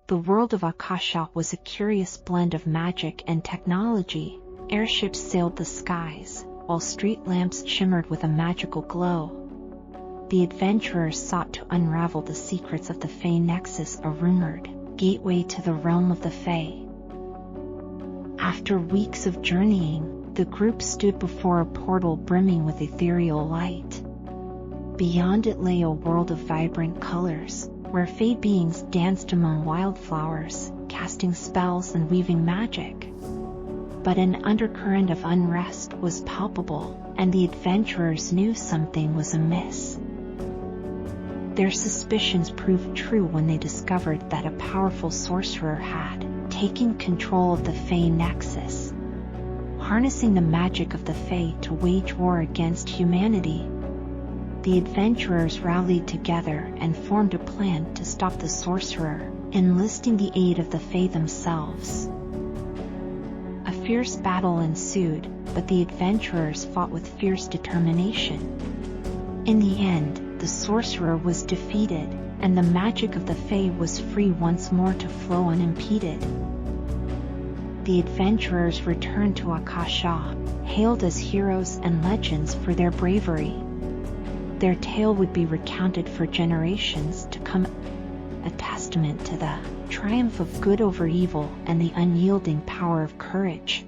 The world of Akasha was a curious blend of magic and technology. Airships sailed the skies, while street lamps shimmered with a magical glow. The adventurers sought to unravel the secrets of the Fey Nexus, a rumored gateway to the realm of the Fey. After weeks of journeying, the group stood before a portal brimming with ethereal light. Beyond it lay a world of vibrant colors, where Fey beings danced among wildflowers, casting spells and weaving magic. But an undercurrent of unrest was palpable, and the adventurers knew something was amiss. Their suspicions proved true when they discovered that a powerful sorcerer had taken control of the Fey Nexus, harnessing the magic of the Fey to wage war against humanity. The adventurers rallied together and formed a plan to stop the sorcerer, enlisting the aid of the Fey themselves. A fierce battle ensued, but the adventurers fought with fierce determination. In the end, the sorcerer was defeated, and the magic of the Fey was free once more to flow unimpeded. The adventurers returned to Akasha, hailed as heroes and legends for their bravery. Their tale would be recounted for generations to come, a testament to the triumph of good over evil and the unyielding power of courage.